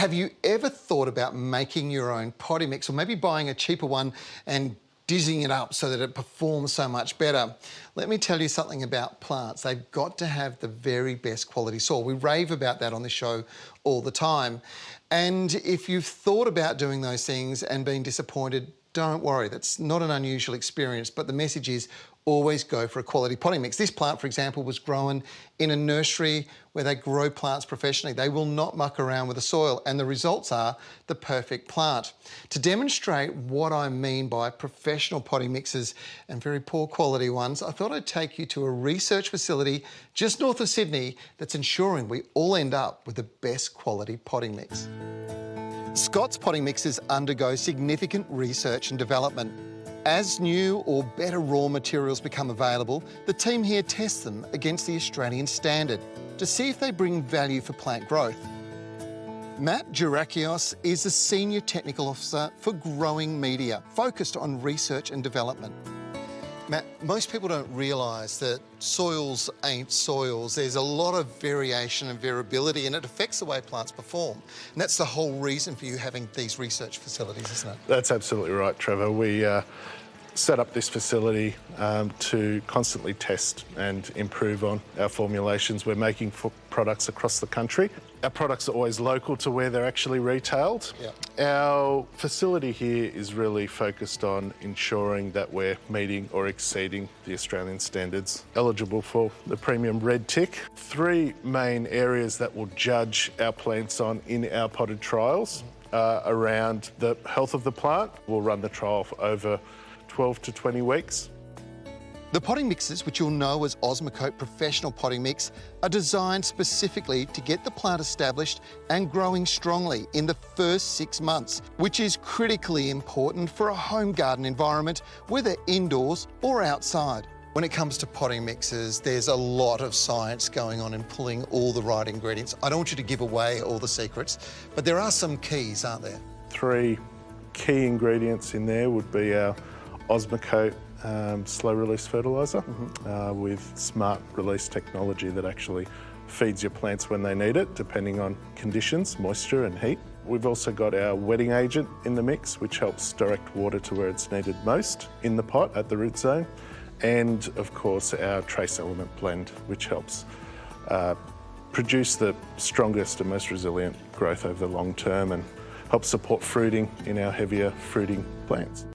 Have you ever thought about making your own potting mix, or maybe buying a cheaper one and dizzying it up so that it performs so much better? Let me tell you something about plants. They've got to have the very best quality soil. We rave about that on this show all the time. And if you've thought about doing those things and been disappointed, don't worry, that's not an unusual experience, but the message is always go for a quality potting mix. This plant, for example, was grown in a nursery where they grow plants professionally. They will not muck around with the soil, and the results are the perfect plant. To demonstrate what I mean by professional potting mixes and very poor quality ones, I thought I'd take you to a research facility just north of Sydney that's ensuring we all end up with the best quality potting mix. Scott's potting mixes undergo significant research and development. As new or better raw materials become available, the team here tests them against the Australian standard to see if they bring value for plant growth. Matt Jurakios is the Senior Technical Officer for Growing Media, focused on research and development. Matt, most people don't realise that soils ain't soils. There's a lot of variation and variability, and it affects the way plants perform. And that's the whole reason for you having these research facilities, isn't it? That's absolutely right, Trevor. We set up this facility to constantly test and improve on our formulations we're making for products across the country. Our products are always local to where they're actually retailed. Yeah. Our facility here is really focused on ensuring that we're meeting or exceeding the Australian standards. Eligible for the premium red tick. 3 main areas that will judge our plants on in our potted trials around the health of the plant. We'll run the trial for over 12 to 20 weeks. The potting mixes, which you'll know as Osmocote Professional Potting Mix, are designed specifically to get the plant established and growing strongly in the first 6 months, which is critically important for a home garden environment, whether indoors or outside. When it comes to potting mixes, there's a lot of science going on in pulling all the right ingredients. I don't want you to give away all the secrets, but there are some keys, aren't there? 3 key ingredients in there would be our Osmocote slow release fertiliser with smart release technology that actually feeds your plants when they need it, depending on conditions, moisture and heat. We've also got our wetting agent in the mix, which helps direct water to where it's needed most in the pot at the root zone. And of course our trace element blend, which helps produce the strongest and most resilient growth over the long term and helps support fruiting in our heavier fruiting plants.